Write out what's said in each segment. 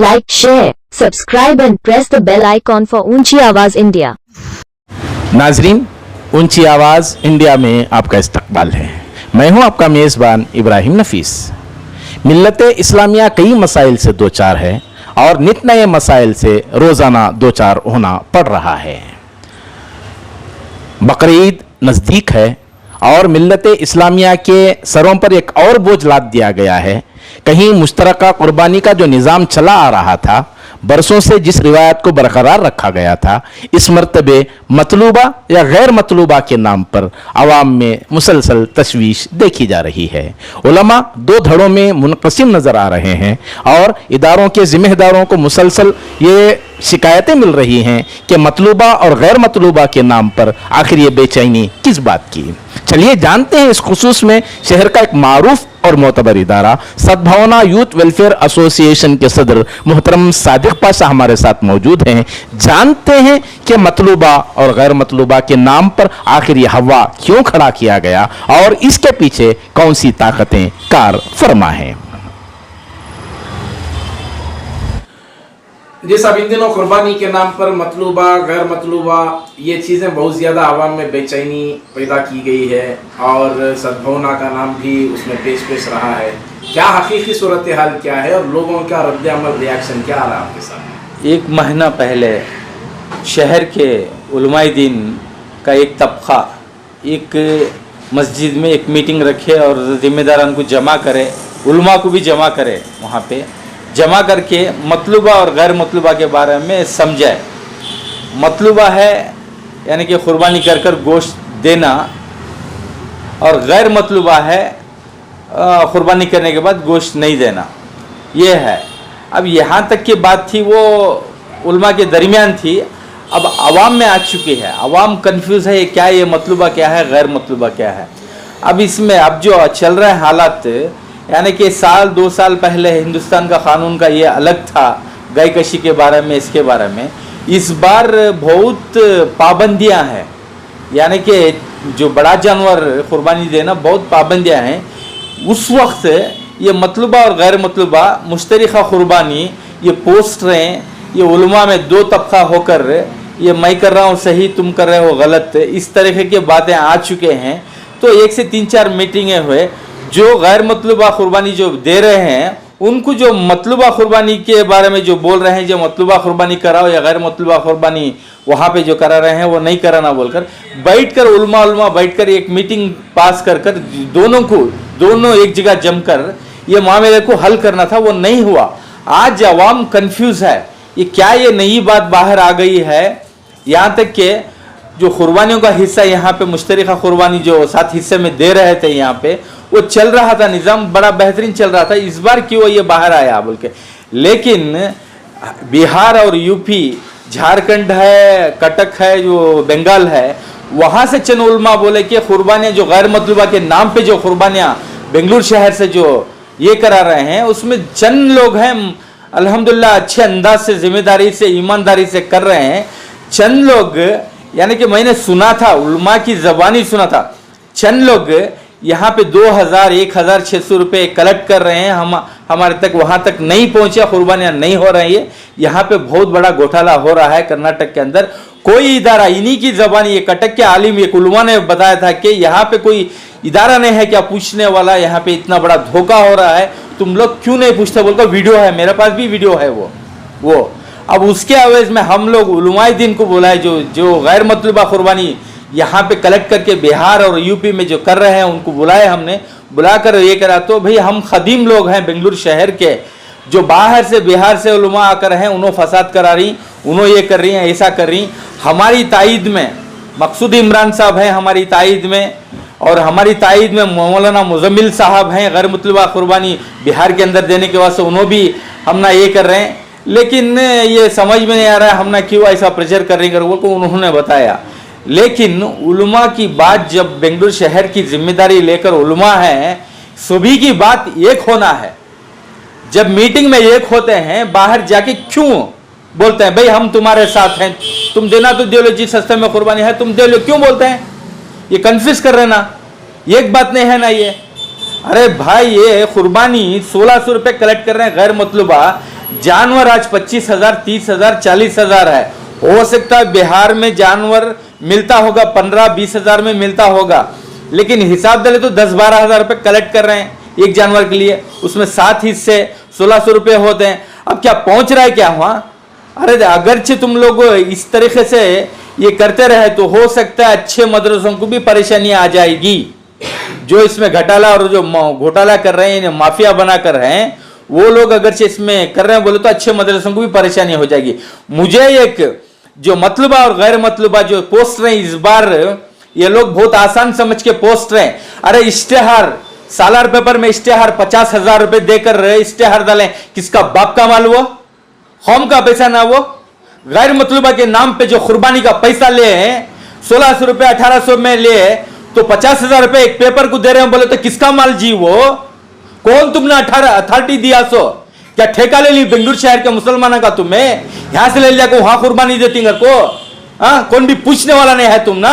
Like, share, subscribe and press the bell icon for ऊंची आवाज India. नाजरीन, ऊंची आवाज इंडिया में आपका इस्तकबाल है। मैं हूं आपका मेज़बान इब्राहिम नफीस। मिल्लत इस्लामिया कई मसाइल से दो चार है और नित नए मसाइल से रोज़ाना दो चार होना पड़ रहा है। बकरीद नज़दीक है और मिल्लत इस्लामिया के सरों पर एक और बोझ लाद दिया गया है। कहीं मुश्तरका कुर्बानी का जो निज़ाम चला आ रहा था, बरसों से जिस रिवायत को बरकरार रखा गया था, इस मर्तबे मतलूबा या गैर मतलूबा के नाम पर आवाम में मुसलसल तशवीश देखी जा रही है। उलमा दो धड़ों में मुनक़सिम नज़र आ रहे हैं और इदारों के ज़िम्मेदारों को मुसलसल ये शिकायतें मिल रही हैं कि मतलूबा और गैर मतलूबा के नाम पर आखिर ये बेचैनी किस बात की। चलिए जानते हैं इस खुसूस में शहर का एक मारूफ और मोतबर इदारा सद्भावना यूथ वेलफेयर एसोसिएशन के सदर मोहतरम सादिक पाशा हमारे साथ मौजूद हैं। जानते हैं कि मतलूबा और गैर मतलूबा के नाम पर आखिर ये हवा क्यों खड़ा किया गया और इसके पीछे कौन सी ताकतें कार फरमा हैं। जी साहब, इन दिनों कुर्बानी के नाम पर मतलूबा गैर मतलूबा ये चीज़ें बहुत ज़्यादा आवाम में बेचैनी पैदा की गई है और सद्भावना का नाम भी उसमें पेश रहा है। क्या हकीकी सूरत हाल क्या है और लोगों का रद्द-ए-अमल रिएक्शन क्या आ रहा है आपके सामने? एक महीना पहले शहर के उलमाए दीन का एक तबका एक मस्जिद में एक मीटिंग रखे और ज़िम्मेदारान को जमा करे, उलमा को भी जमा करे, वहाँ पे जमा करके मतलूबा और गैर मतलूबा के बारे में समझाए। मतलूबा है यानी कि कुर्बानी कर कर गोश्त देना और गैर मतलूबा है कुर्बानी करने के बाद गोश्त नहीं देना, ये है। अब यहाँ तक की बात थी वो उलमा के दरमियान थी, अब आवाम में आ चुकी है। आवाम कंफ्यूज है, क्या ये मतलूबा क्या है, गैर मतलूबा क्या है। अब इसमें अब जो चल रहे हालात यानी कि साल दो साल पहले हिंदुस्तान का कानून का ये अलग था गाय कशी के बारे में, इसके बारे में इस बार बहुत पाबंदियां हैं। यानी कि जो बड़ा जानवर कुर्बानी देना बहुत पाबंदियां हैं। उस वक्त ये मतलूबा और गैर मतलूबा मुश्तरका कुर्बानी ये पोस्टरें ये उलमा में दो तबका होकर ये मैं कर रहा हूँ सही, तुम कर रहे हो गलत, इस तरह की बातें आ चुके हैं। तो एक से तीन चार मीटिंगें हुए। जो गैर मतलूबा कुर्बानी जो दे रहे हैं उनको जो मतलूबा कुर्बानी के बारे में जो बोल रहे हैं, जो मतलूबा कुर्बानी कराओ या गैर मतलूबा कुर्बानी वहाँ पे जो करा रहे हैं वो नहीं कराना बोलकर बैठकर उलमा बैठकर एक मीटिंग पास कर दोनों एक जगह जमकर ये मामले को हल करना था, वो नहीं हुआ। आज अवाम कंफ्यूज है, ये क्या ये नई बात बाहर आ गई है। यहाँ तक कि जो कुर्बानियों का हिस्सा यहाँ पे मुश्तरका कुर्बानी जो 7 हिस्से में दे रहे थे, यहाँ पे वो चल रहा था, निज़ाम बड़ा बेहतरीन चल रहा था। इस बार क्यों ये बाहर आया बोल के। लेकिन बिहार और यूपी, झारखंड है, कटक है, जो बंगाल है, वहाँ से चंद उलमा बोले कि कुर्बानियाँ जो गैर मतलूबा के नाम पे जो कुर्बानियाँ बेंगलुरु शहर से जो ये करा रहे हैं उसमें चंद लोग हैं अल्हम्दुलिल्लाह अच्छे अंदाज से, जिम्मेदारी से, ईमानदारी से कर रहे हैं। चंद लोग यानी कि मैंने सुना था, उलमा की ज़बानी सुना था, चंद लोग यहाँ पे 2000 1600 रुपये कलेक्ट कर रहे हैं, हमारे तक वहाँ तक नहीं पहुँचा, कुर्बानियाँ नहीं हो रही है। यहाँ पे बहुत बड़ा घोटाला हो रहा है कर्नाटक के अंदर। कोई इदारा इन्हीं की ज़बानी, ये कटक के आलिम एक उलमा ने बताया था कि यहाँ पे कोई इदारा नहीं है क्या पूछने वाला, यहाँ पे इतना बड़ा धोखा हो रहा है, तुम लोग क्यों नहीं पूछते बोलकर वीडियो है, मेरे पास भी वीडियो है वो। अब उसके अवैज में हम लोग उलमाए दीन को बोला है जो गैर मतलूबा कुर्बानी यहाँ पे कलेक्ट करके बिहार और यूपी में जो कर रहे हैं उनको बुलाए, हमने बुलाकर ये करा। तो भाई हम खदीम लोग हैं बेंगलुरु शहर के, जो बाहर से बिहार से उलमा आकर हैं, उन्होंने फसाद करा रही, उन्होंने ये कर रही हैं, ऐसा कर रही। हमारी तायद में मकसूद इमरान साहब हैं, हमारी तायद में, और हमारी तायद में मौलाना मुजम्मिल साहब हैं गैर मतलूबा कुर्बानी बिहार के अंदर देने के वास्ते, उन्होंने भी हमना ये कर रहे हैं। लेकिन ये समझ में नहीं आ रहा है हमने क्यों ऐसा प्रेशर कर रही वो को उन्होंने बताया। लेकिन उलमा की बात जब बेंगलुरु शहर की जिम्मेदारी लेकर उलमा है, सभी की बात एक होना है। जब मीटिंग में एक होते हैं, बाहर जाके क्यों बोलते हैं भाई हम तुम्हारे साथ हैं, तुम देना तो दे लो, जिस सस्ते में कुर्बानी है तुम दे लो, क्यों बोलते हैं? ये कन्फ्यूज कर रहे ना, एक बात नहीं है ना ये। अरे भाई ये कुर्बानी 1600 रुपये कलेक्ट कर रहे हैं गैर मतलूबा, जानवर आज 25,000, 30,000, 40,000 है। हो सकता है बिहार में जानवर मिलता होगा 15-20 हजार में मिलता होगा, लेकिन हिसाब डाले तो 10-12 हजार रुपये कलेक्ट कर रहे हैं एक जानवर के लिए, उसमें 7 हिस्से 1600 रुपये होते हैं। अब क्या पहुंच रहा है क्या वहां? अरे अगरचे तुम लोग इस तरीके से ये करते रहे तो हो सकता है अच्छे मदरसों को भी परेशानी आ जाएगी। जो इसमें घोटाला और जो घोटाला कर रहे हैं, माफिया बना कर रहे हैं, वो लोग अगरचे इसमें कर रहे हैं बोले तो अच्छे मदरसों को भी परेशानी हो जाएगी। मुझे एक जो मतलूबा और गैर मतलूबा जो पोस्ट रहे इस बार, ये लोग बहुत आसान समझ के पोस्ट रहे। अरे इश्तेहार, सालार पेपर में इश्तेहार 50,000 रुपए देकर इश्तेहार डालें, किसका बाप का माल वो? कौम का पैसा ना वो? गैर मतलूबा के नाम पे जो कुर्बानी का पैसा ले 1600 रुपए 1800 में ले तो 50,000 रुपए एक पेपर को दे रहे हैं बोले तो किसका माल जी वो? कौन तुमने अथॉरिटी दिया? सो क्या ठेका ले ली बेंगलुरु शहर के मुसलमानों का? तुम्हें यहां से ले लिया को वहां कुर्बानी देती को? हाँ, कौन भी पूछने वाला नहीं है तुम ना।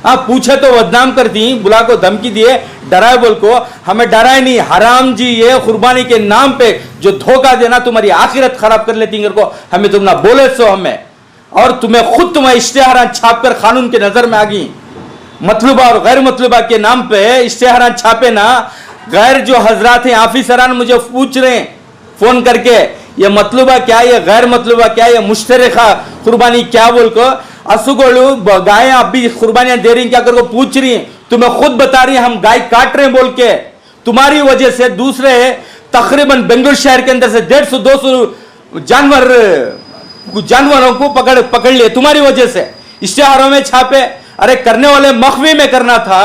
हाँ, पूछे तो बदनाम कर दी, बुला को धमकी दिए, डराए बोल को। हमें डराए नहीं, हराम जी ये कुर्बानी के नाम पे जो धोखा देना तुम्हारी आखिरत खराब कर लेती को, हमें तुम ना बोले सो हमें। और तुम्हें खुद तुम्हें इश्तेहार छाप कर कानून के नजर में आ गई। मतलूबा और गैर मतलूबा के नाम पे इश्तेहार छापे ना, गैर जो हजरात हैं ऑफिसरान मुझे पूछ रहे हैं फोन करके, ये मतलूबा क्या, ये गैर मतलूबा क्या, ये मुश्तरका कुर्बानी क्या बोल को। असुगोलू गाय आप भी कुर्बानियां दे रही क्या कर को पूछ रही, तुम्हें खुद बता रही हम गाय काट रहे हैं बोल के। तुम्हारी वजह से दूसरे तकरीबन बेंगलुरु शहर के अंदर से 150-200 जानवरों को पकड़ लिए तुम्हारी वजह से, इश्तेहारों में छापे। अरे करने वाले मखवी में करना था,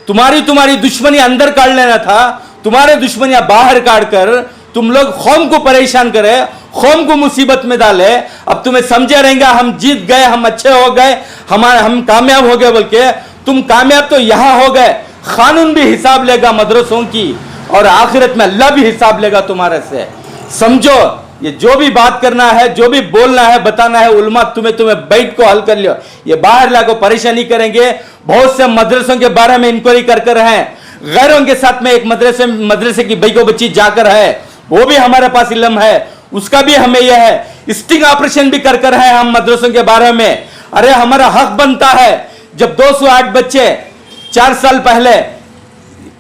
तुम्हारी दुश्मनी अंदर काट लेना था, तुम्हारे दुश्मनियां बाहर काट कर तुम लोग कौम को परेशान करे, कौम को मुसीबत में डाले। अब तुम्हें समझे रहेंगे हम जीत गए, हम अच्छे हो गए, हम कामयाब हो गए बोल के। तुम कामयाब तो यहां हो गए, कानून भी हिसाब लेगा मदरसों की और आखिरत में अल्लाह भी हिसाब लेगा तुम्हारे से। समझो, ये जो भी बात करना है, जो भी बोलना है, बताना है, उलमा तुम्हें बैठ को हल कर लियो। ये बाहर लाको परेशानी करेंगे। बहुत से मदरसों के बारे में इंक्वायरी कर हैं, गैरों के साथ में एक मदरसे की भाई को बच्ची जाकर है, वो भी हमारे पास इल्म है, उसका भी हमें यह है। स्टिंग ऑपरेशन भी कर है हम मदरसों के बारे में। अरे हमारा हक बनता है। जब 208 बच्चे 4 साल पहले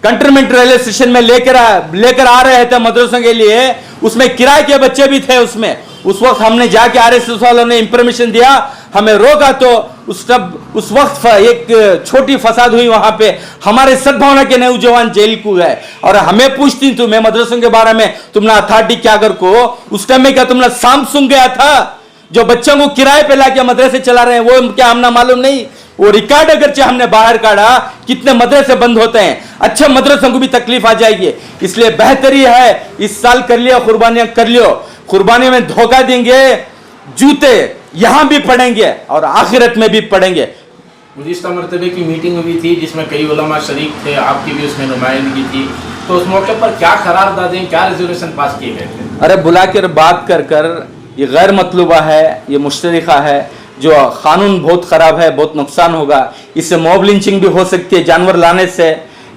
कंटोनमेंट रेलवे स्टेशन में लेकर आ रहे थे मदरसों के लिए, उसमें किराए के बच्चे भी थे उसमें। उस वक्त हमने जाके आरएसएस वालों ने इंफॉर्मेशन दिया, हमें रोका तो उस वक्त एक छोटी फसाद हुई वहां पे, हमारे सद्भावना के नौजवान जेल को गए। और हमें पूछती तुम्हें मदरसों के बारे में, तुमने अथॉरिटी क्या कर को उस टाइम में क्या तुमने सैमसंग गया था जो बच्चों को किराए पे लाके मदरसे चला रहे हैं, वो क्या हमने मालूम नहीं? वो रिकॉर्ड अगरचे हमने बाहर काढ़ा, कितने मदरसे बंद होते हैं, अच्छे मदरसों को भी तकलीफ आ जाएगी। इसलिए बेहतरी है इस साल कर लियो, कुर्बानियां कर लियो। कुर्बानी में धोखा देंगे, जूते यहां भी पड़ेंगे और आखिरत में भी पड़ेंगे। गुज़िश्ता मरतबे की मीटिंग हुई थी जिसमें कई उलमा शरीक थे, आपकी भी उसमें नुमाइंदगी थी, तो उस मौके पर क्या करारदादें, क्या रेजोल्यूशन पास किए गए थे? अरे बुला कर बात कर ये गैर मतलूबा है, ये मुश्तरिका है, जो कानून बहुत ख़राब है, बहुत नुकसान होगा, इससे मॉब लिंचिंग भी हो सकती है जानवर लाने से,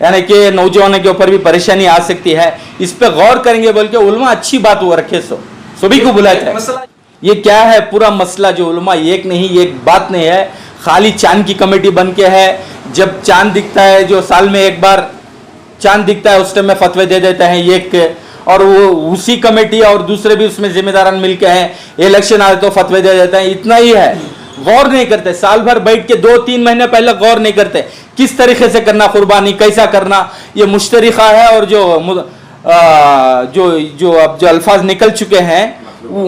यानी कि नौजवानों के ऊपर भी परेशानी आ सकती है। इस पे गौर करेंगे बोल के उलमा अच्छी बात वो रखे सभी को बुलाए थे। ये क्या है पूरा मसला, जो उलमा एक नहीं, एक बात नहीं है, खाली चांद की कमेटी बन के है। जब चांद दिखता है, जो साल में एक बार चांद दिखता है, उस टाइम में फतवे दे देते हैं एक, और वो उसी कमेटी और दूसरे भी उसमें जिम्मेदारान मिलके हैं, इलेक्शन आए तो फतवे दे देते हैं, इतना ही है। गौर नहीं करते, साल भर बैठ के 2-3 महीने पहले गौर नहीं करते किस तरीके से करना कुर्बानी, कैसा करना। ये मुश्तरिका है और जो अब जो अल्फाज निकल चुके हैं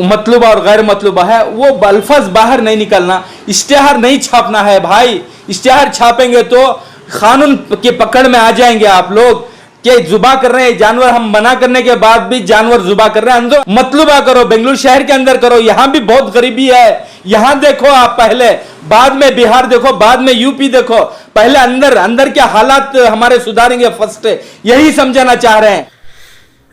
मतलूबा और गैर मतलूबा है, वो अल्फाज बाहर नहीं निकलना, इश्तेहार नहीं छापना है भाई। इश्तेहार छापेंगे तो कानून के पकड़ में आ जाएंगे आप लोग। कि जुबा कर रहे हैं जानवर, हम मना करने के बाद भी जानवर जुबा कर रहे हैं। अंदर मतलूबा करो, बेंगलुरु शहर के अंदर करो, यहां भी बहुत गरीबी है। यहां देखो आप पहले, बाद में बिहार देखो, बाद में यूपी देखो, पहले अंदर के हालात हमारे सुधारेंगे फर्स्ट, यही समझाना चाह रहे हैं।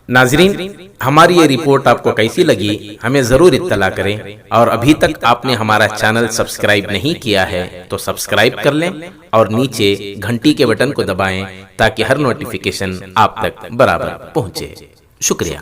नाजरीन, हमारी ये रिपोर्ट आपको कैसी लगी हमें ज़रूर इत्तला करें, और अभी तक आपने हमारा चैनल सब्सक्राइब नहीं किया है तो सब्सक्राइब कर लें और नीचे घंटी के बटन को दबाएं ताकि हर नोटिफिकेशन आप तक बराबर पहुंचे। शुक्रिया।